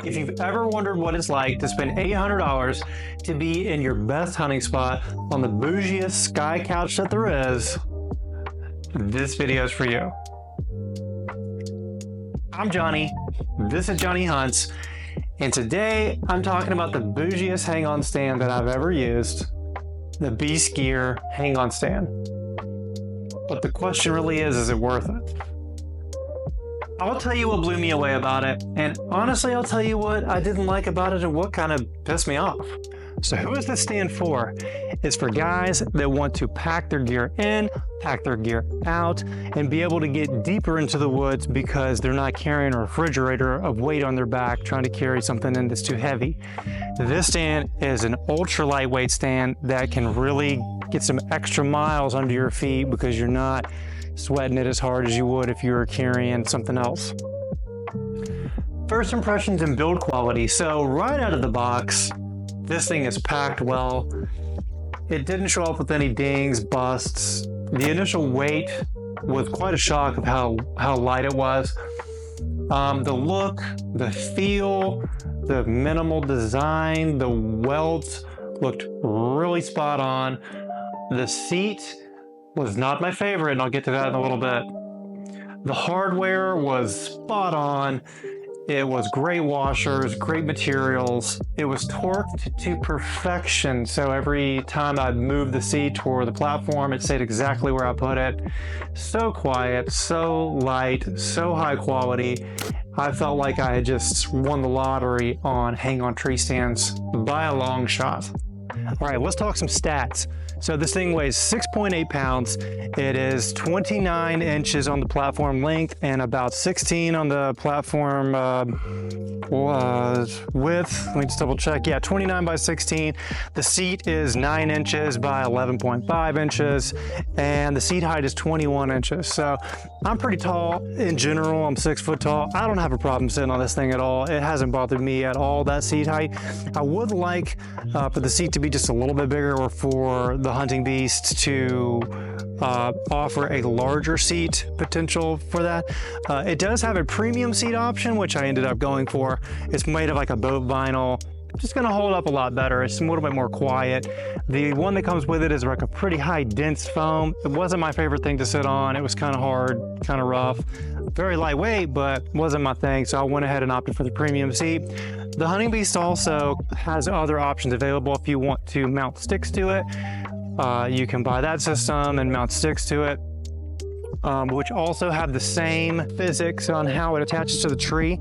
If you've ever wondered what it's like to spend $800 to be in your best hunting spot on the bougiest sky couch that there is, this video is for you. I'm Johnny, this is Johnny Hunts, and today I'm talking about the bougiest hang-on stand that I've ever used, the Beast Gear hang-on stand. But the question really is it worth it? I'll tell you what blew me away about it, and honestly, I'll tell you what I didn't like about it and what kind of pissed me off. So who is this stand for? It's for guys that want to pack their gear in, pack their gear out, and be able to get deeper into the woods because they're not carrying a refrigerator of weight on their back trying to carry something in that's too heavy. This stand is an ultra lightweight stand that can really get some extra miles under your feet because you're not sweating it as hard as you would if you were carrying something else. First impressions and build quality. So right out of the box, this thing is packed well. It didn't show up with any dings, busts. The initial weight was quite a shock of how light it was. The look, the feel, the minimal design, the welds looked really spot on. The seat was not my favorite, and I'll get to that in a little bit. The hardware was spot on. It was great washers, great materials. It was torqued to perfection, so every time I moved the seat or the platform, it stayed exactly where I put it. So quiet, so light, so high quality. I felt like I had just won the lottery on hang-on tree stands by a long shot. All right, let's talk some stats. So this thing weighs 6.8 pounds. It is 29 inches on the platform length and about 16 on the platform width. Let me just double check. Yeah, 29 by 16. The seat is 9 inches by 11.5 inches, and the seat height is 21 inches. So I'm pretty tall in general. I'm 6 foot tall. I don't have a problem sitting on this thing at all. It hasn't bothered me at all, that seat height. I would like for the seat to be just a little bit bigger, or for the Hunting Beast to offer a larger seat potential for that. It does have a premium seat option, which I ended up going for. It's made of like a boat vinyl. Just going to hold up a lot better. It's a little bit more quiet. The one that comes with it is like a pretty high dense foam. It wasn't my favorite thing to sit on. It was kind of hard, kind of rough, very lightweight, but wasn't my thing. So I went ahead and opted for the premium seat. The Hunting Beast also has other options available if you want to mount sticks to it. You can buy that system and mount sticks to it, which also have the same physics on how it attaches to the tree,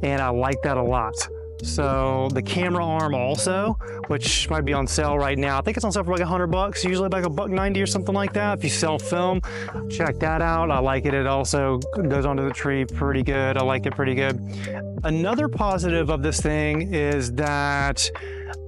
and I like that a lot. So the camera arm also, which might be on sale right now. I think it's on sale for like $100, usually like $1.90 or something like that. If you sell film, check that out. I like it. It also goes onto the tree pretty good. I like it pretty good. Another positive of this thing is that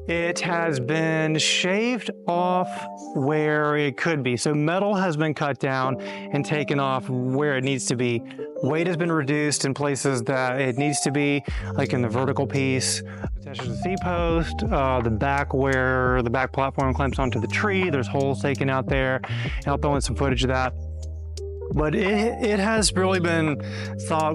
it has been shaved off where it could be. So metal has been cut down and taken off where it needs to be. Weight has been reduced in places that it needs to be, like in the vertical piece, attached to the seat post, the back where the back platform clamps onto the tree. There's holes taken out there. And I'll throw in some footage of that. But it has really been thought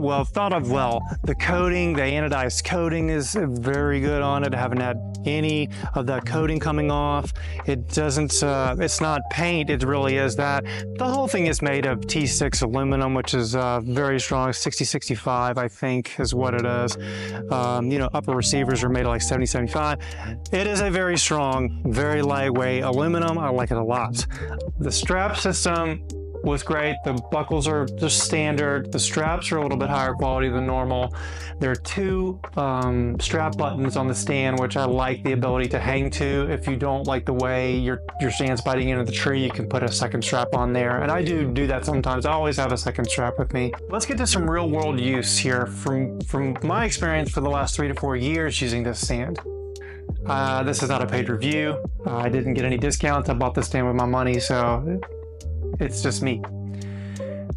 of well. The coating, the anodized coating is very good on it. I haven't had any of that coating coming off. It doesn't, it's not paint, it really is that. The whole thing is made of T6 aluminum, which is very strong, 60-65, I think is what it is. You know, upper receivers are made of like 70-75. It is a very strong, very lightweight aluminum. I like it a lot. The strap system was great. The buckles are just standard. The straps are a little bit higher quality than normal. There are two strap buttons on the stand, which I like the ability to hang to. If you don't like the way your stand's biting into the tree, you can put a second strap on there. And I do that sometimes. I always have a second strap with me. Let's get to some real world use here from my experience for the last 3 to 4 years using this stand. This is not a paid review. I didn't get any discounts. I bought this stand with my money, so it's just me.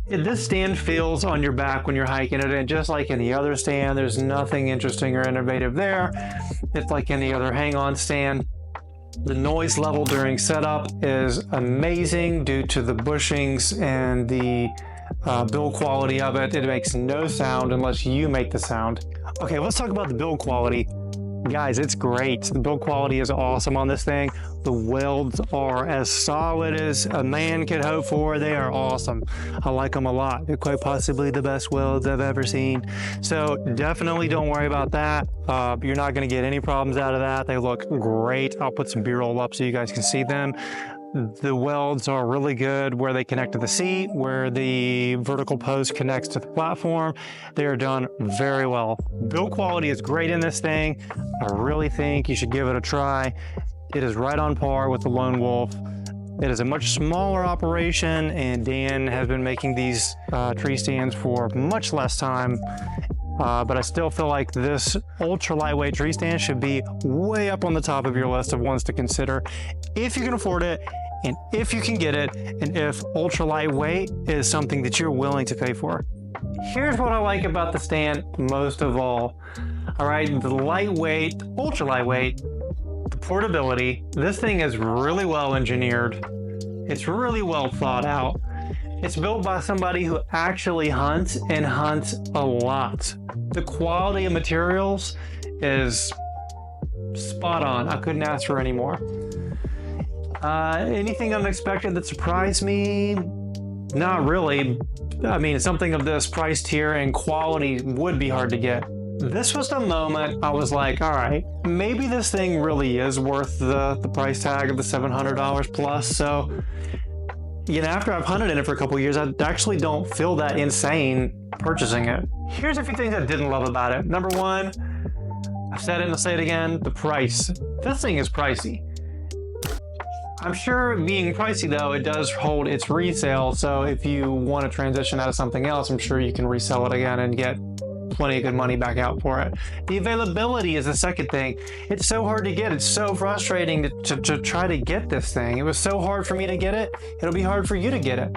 This stand feels on your back when you're hiking it, and just like any other stand, there's nothing interesting or innovative there. It's like any other hang-on stand. The noise level during setup is amazing due to the bushings and the build quality of it. It makes no sound unless you make the sound. Okay, let's talk about the build quality. Guys, it's great. The build quality is awesome on this thing. The welds are as solid as a man could hope for. They are awesome. I like them a lot. They're quite possibly the best welds I've ever seen. So definitely don't worry about that. You're not going to get any problems out of that. They look great. I'll put some B-roll up so you guys can see them. The welds are really good where they connect to the seat, where the vertical post connects to the platform. They are done very well. Build quality is great in this thing. I really think you should give it a try. It is right on par with the Lone Wolf. It is a much smaller operation, and Dan has been making these tree stands for much less time. But I still feel like this ultra lightweight tree stand should be way up on the top of your list of ones to consider if you can afford it, and if you can get it, and if ultra lightweight is something that you're willing to pay for. Here's what I like about the stand most of all. All right, the lightweight, ultra lightweight, the portability. This thing is really well engineered. It's really well thought out. It's built by somebody who actually hunts and hunts a lot. The quality of materials is spot on. I couldn't ask for any more. Anything unexpected that surprised me? Not really. I mean, something of this price tier and quality would be hard to get. This was the moment I was like, all right, maybe this thing really is worth the price tag of the $700 plus. So, you know, after I've hunted in it for a couple of years, I actually don't feel that insane purchasing it. Here's a few things I didn't love about it. Number one, I've said it and I'll say it again, the price. This thing is pricey. I'm sure being pricey though, it does hold its resale. So if you want to transition out of something else, I'm sure you can resell it again and get plenty of good money back out for it. The availability is the second thing. It's so hard to get. It's so frustrating to try to get this thing. It was so hard for me to get it. It'll be hard for you to get it.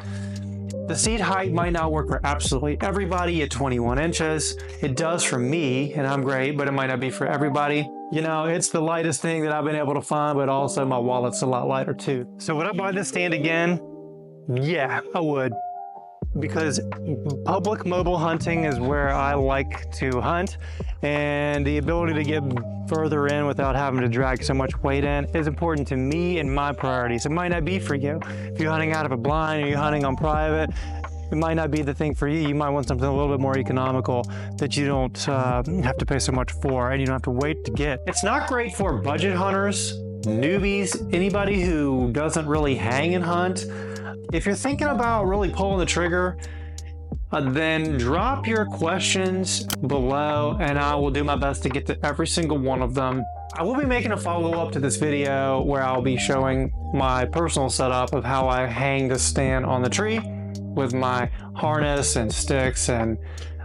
The seat height might not work for absolutely everybody at 21 inches. It does for me, and I'm great, but it might not be for everybody. You know, it's the lightest thing that I've been able to find, but also my wallet's a lot lighter too. So would I buy this stand again? Yeah, I would. Because public mobile hunting is where I like to hunt, and the ability to get further in without having to drag so much weight in is important to me and my priorities. It might not be for you. If you're hunting out of a blind or you're hunting on private, it might not be the thing for you. You might want something a little bit more economical that you don't have to pay so much for and you don't have to wait to get. It's not great for budget hunters, newbies, anybody who doesn't really hang and hunt. If you're thinking about really pulling the trigger, then drop your questions below and I will do my best to get to every single one of them. I will be making a follow-up to this video where I'll be showing my personal setup of how I hang this stand on the tree with my harness and sticks and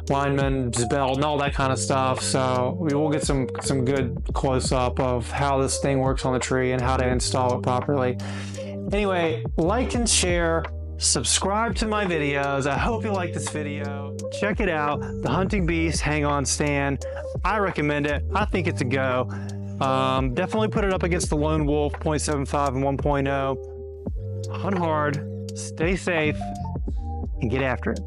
lineman's belt and all that kind of stuff. So we will get some good close-up of how this thing works on the tree and how to install it properly. Anyway, like and share, subscribe to my videos. I hope you like this video. Check it out, the Hunting Beast hang-on stand. I recommend it. I think it's a go. Definitely put it up against the Lone Wolf 0.75 and 1.0. Hunt hard, stay safe, and get after it.